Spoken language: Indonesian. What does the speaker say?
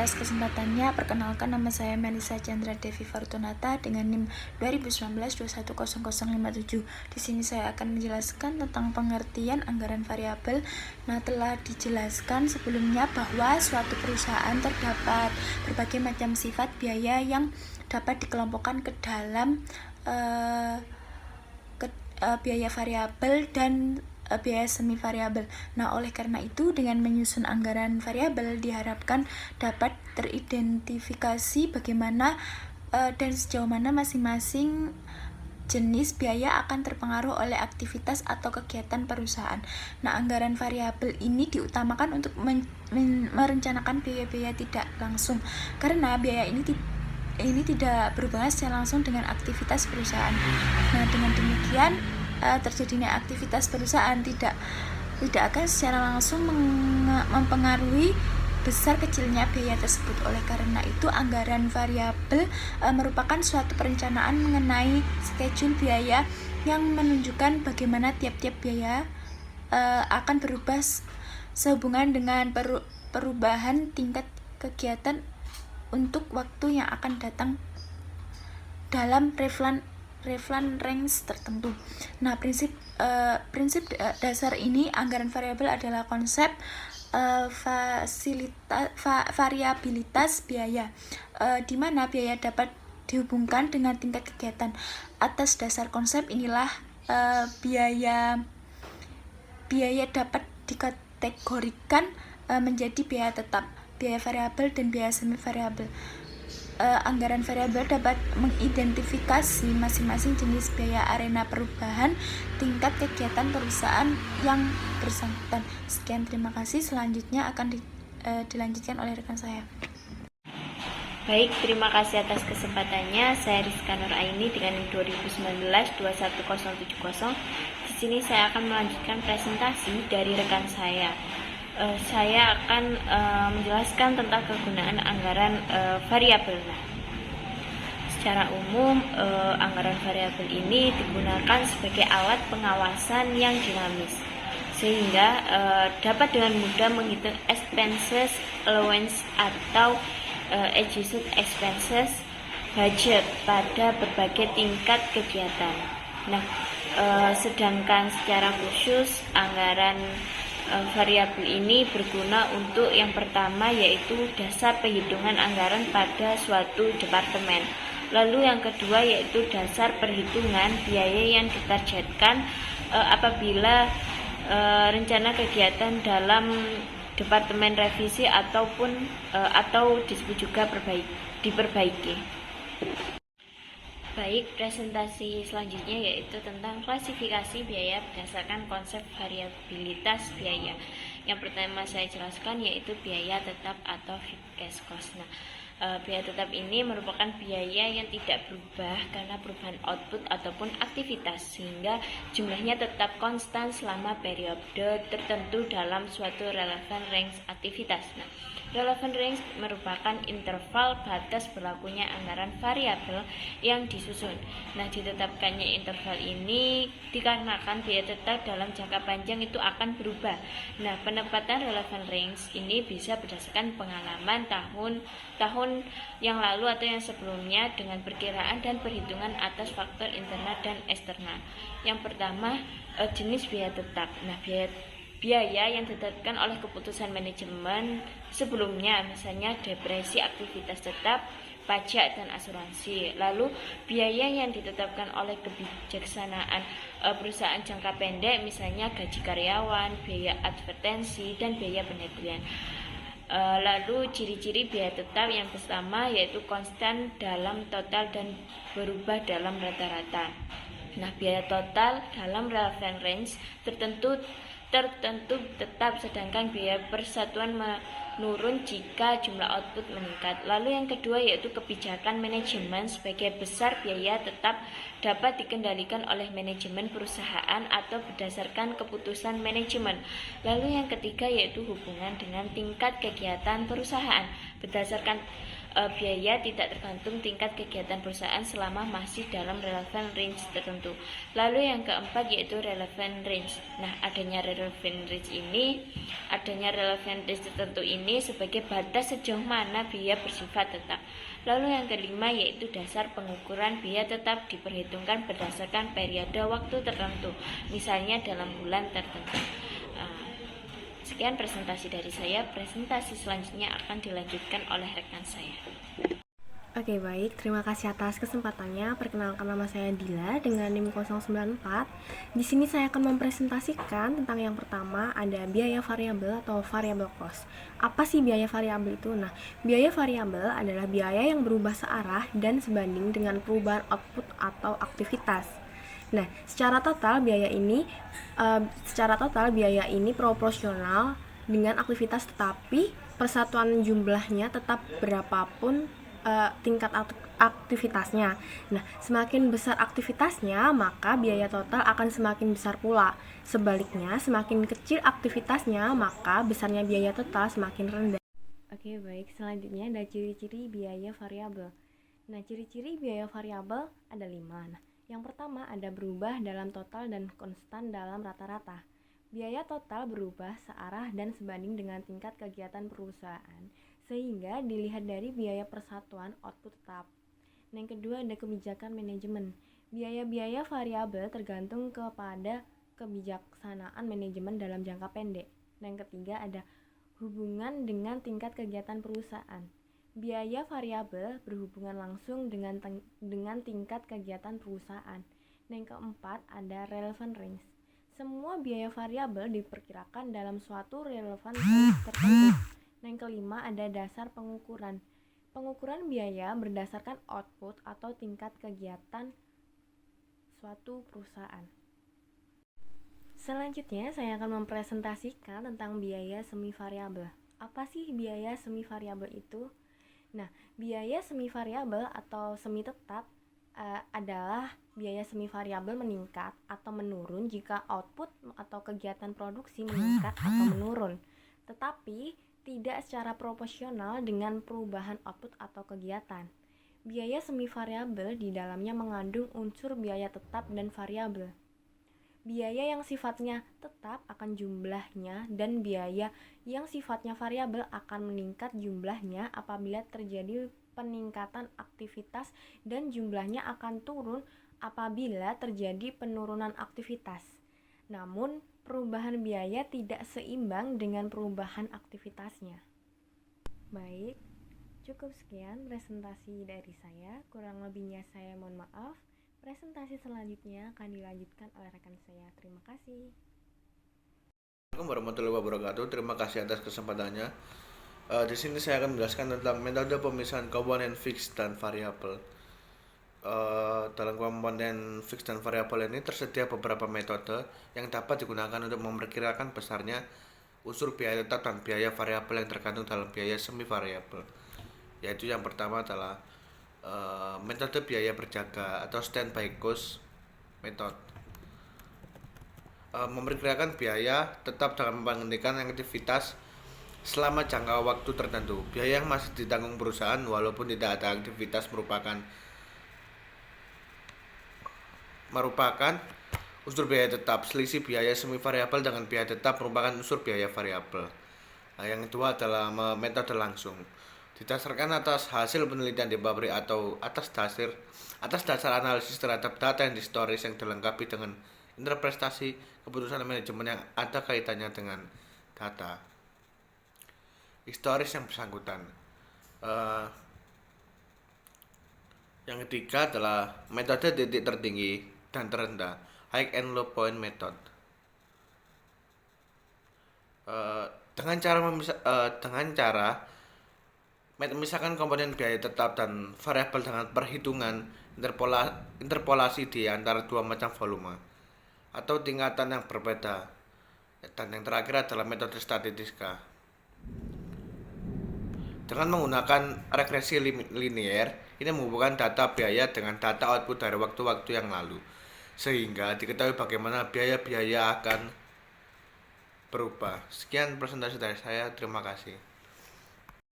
atas kesempatannya. Perkenalkan, nama saya Melisa Chandra Devi Fortunata dengan NIM 2019-210057. Di sini saya akan menjelaskan tentang pengertian anggaran variabel. Nah, telah dijelaskan sebelumnya bahwa suatu perusahaan terdapat berbagai macam sifat biaya yang dapat dikelompokkan ke dalam biaya variabel dan biaya semi variabel. Nah, oleh karena itu dengan menyusun anggaran variabel diharapkan dapat teridentifikasi bagaimana dan sejauh mana masing-masing jenis biaya akan terpengaruh oleh aktivitas atau kegiatan perusahaan. Nah, anggaran variabel ini diutamakan untuk merencanakan biaya-biaya tidak langsung karena biaya ini tidak berhubungan secara langsung dengan aktivitas perusahaan. Nah, dengan demikian terjadinya aktivitas perusahaan tidak akan secara langsung mempengaruhi besar kecilnya biaya tersebut. Oleh karena itu, anggaran variabel merupakan suatu perencanaan mengenai schedule biaya yang menunjukkan bagaimana tiap-tiap biaya akan berubah sehubungan dengan perubahan tingkat kegiatan untuk waktu yang akan datang dalam reference range tertentu. Nah, prinsip dasar ini anggaran variabel adalah konsep variabilitas biaya, di mana biaya dapat dihubungkan dengan tingkat kegiatan. Atas dasar konsep inilah biaya dapat dikategorikan menjadi biaya tetap, biaya variabel, dan biaya semi variabel. Anggaran variabel dapat mengidentifikasi masing-masing jenis biaya arena perubahan tingkat kegiatan perusahaan yang bersangkutan. Sekian, terima kasih. Selanjutnya akan dilanjutkan oleh rekan saya. Baik, terima kasih atas kesempatannya. Saya Rizka Nur Aini dengan 2019-21070. Di sini saya akan melanjutkan presentasi dari rekan saya. Saya akan menjelaskan tentang kegunaan anggaran variabel. Nah, secara umum, anggaran variabel ini digunakan sebagai alat pengawasan yang dinamis, sehingga dapat dengan mudah menghitung expenses, allowance, atau adjusted expenses, budget pada berbagai tingkat kegiatan. Nah, sedangkan secara khusus anggaran variabel ini berguna untuk yang pertama, yaitu dasar perhitungan anggaran pada suatu departemen. Lalu yang kedua yaitu dasar perhitungan biaya yang ditargetkan apabila rencana kegiatan dalam departemen revisi atau disebut juga diperbaiki. Baik, presentasi selanjutnya yaitu tentang klasifikasi biaya berdasarkan konsep variabilitas biaya. Yang pertama saya jelaskan yaitu biaya tetap atau fixed cash cost. Nah, biaya tetap ini merupakan biaya yang tidak berubah karena perubahan output ataupun aktivitas, sehingga jumlahnya tetap konstan selama periode tertentu dalam suatu relevant range aktivitas. Nah, relevant range merupakan interval batas berlakunya anggaran variabel yang disusun. Nah, ditetapkannya interval ini dikarenakan biaya tetap dalam jangka panjang itu akan berubah. Nah, penempatan relevant range ini bisa berdasarkan pengalaman tahun yang lalu atau yang sebelumnya dengan perkiraan dan perhitungan atas faktor internal dan eksternal. Yang pertama, jenis biaya tetap. Nah, biaya yang ditetapkan oleh keputusan manajemen sebelumnya, misalnya depresi aktivitas tetap, pajak, dan asuransi. Lalu biaya yang ditetapkan oleh kebijaksanaan perusahaan jangka pendek, misalnya gaji karyawan, biaya advertensi, dan biaya penelitian. Lalu ciri-ciri biaya tetap yang pertama yaitu konstan dalam total dan berubah dalam rata-rata. Nah, biaya total dalam relevant range tertentu tetap, sedangkan biaya persatuan menurun jika jumlah output meningkat. Lalu yang kedua yaitu kebijakan manajemen. Sebagai besar biaya tetap dapat dikendalikan oleh manajemen perusahaan atau berdasarkan keputusan manajemen. Lalu yang ketiga yaitu hubungan dengan tingkat kegiatan perusahaan. Berdasarkan biaya tidak tergantung tingkat kegiatan perusahaan selama masih dalam relevant range tertentu. Lalu yang keempat yaitu relevant range. Nah, adanya relevant range tertentu ini sebagai batas sejauh mana biaya bersifat tetap. Lalu yang kelima yaitu dasar pengukuran biaya tetap diperhitungkan berdasarkan periode waktu tertentu, misalnya dalam bulan tertentu. Sekian presentasi dari saya. Presentasi selanjutnya akan dilanjutkan oleh rekan saya. Oke, baik. Terima kasih atas kesempatannya. Perkenalkan, nama saya Dila dengan NIM 094. Di sini saya akan mempresentasikan tentang yang pertama, ada biaya variabel atau variable cost. Apa sih biaya variabel itu? Nah, biaya variabel adalah biaya yang berubah searah dan sebanding dengan perubahan output atau aktivitas. Nah, secara total biaya ini proporsional dengan aktivitas, tetapi persatuan jumlahnya tetap berapapun tingkat aktivitasnya. Nah, semakin besar aktivitasnya, maka biaya total akan semakin besar pula. Sebaliknya, semakin kecil aktivitasnya, maka besarnya biaya total semakin rendah. Oke, baik. Selanjutnya ada ciri-ciri biaya variabel. Nah, ciri-ciri biaya variabel ada 5. Nah, yang pertama ada berubah dalam total dan konstan dalam rata-rata. Biaya total berubah searah dan sebanding dengan tingkat kegiatan perusahaan, sehingga dilihat dari biaya persatuan output tetap. Yang kedua ada kebijakan manajemen. Biaya-biaya variabel tergantung kepada kebijaksanaan manajemen dalam jangka pendek. Yang ketiga ada hubungan dengan tingkat kegiatan perusahaan. Biaya variabel berhubungan langsung dengan tingkat kegiatan perusahaan. Yang keempat ada relevant range. Semua biaya variabel diperkirakan dalam suatu relevant range tertentu. Yang kelima ada dasar pengukuran. Pengukuran biaya berdasarkan output atau tingkat kegiatan suatu perusahaan. Selanjutnya saya akan mempresentasikan tentang biaya semi variabel. Apa sih biaya semi variabel itu? Nah, biaya semi variabel atau semi tetap adalah biaya semi variabel meningkat atau menurun jika output atau kegiatan produksi meningkat atau menurun, tetapi tidak secara proporsional dengan perubahan output atau kegiatan. Biaya semi variabel di dalamnya mengandung unsur biaya tetap dan variabel. Biaya yang sifatnya tetap akan jumlahnya dan biaya yang sifatnya variabel akan meningkat jumlahnya apabila terjadi peningkatan aktivitas dan jumlahnya akan turun apabila terjadi penurunan aktivitas. Namun, perubahan biaya tidak seimbang dengan perubahan aktivitasnya. Baik, cukup sekian presentasi dari saya. Kurang lebihnya saya mohon maaf. Presentasi selanjutnya akan dilanjutkan oleh rekan saya. Terima kasih. Assalamualaikum warahmatullahi wabarakatuh. Terima kasih atas kesempatannya. Di sini saya akan menjelaskan tentang metode pemisahan komponen fix dan variabel. Dalam komponen fix dan variabel ini tersedia beberapa metode yang dapat digunakan untuk memperkirakan besarnya unsur biaya tetap dan biaya variabel yang tergantung dalam biaya semi variabel. Yaitu yang pertama adalah metode biaya berjaga atau standby cost method. Memperkirakan biaya tetap dengan menghentikan aktivitas selama jangka waktu tertentu. Biaya yang masih ditanggung perusahaan walaupun tidak ada aktivitas merupakan unsur biaya tetap. Selisih biaya semi variabel dengan biaya tetap merupakan unsur biaya variabel. Yang kedua adalah metode langsung. Didasarkan atas hasil penelitian di pabrik atau atas dasar analisis terhadap data yang historis yang dilengkapi dengan interpretasi keputusan manajemen yang ada kaitannya dengan data historis yang bersangkutan. Yang ketiga adalah metode titik tertinggi dan terendah, high and low point method. Dengan cara memisahkan komponen biaya tetap dan variabel dengan perhitungan interpolasi di antara dua macam volume atau tingkatan yang berbeda. Dan yang terakhir adalah metode statistika. Dengan menggunakan regresi linear, ini menghubungkan data biaya dengan data output dari waktu-waktu yang lalu, sehingga diketahui bagaimana biaya-biaya akan berubah. Sekian presentasi dari saya, terima kasih.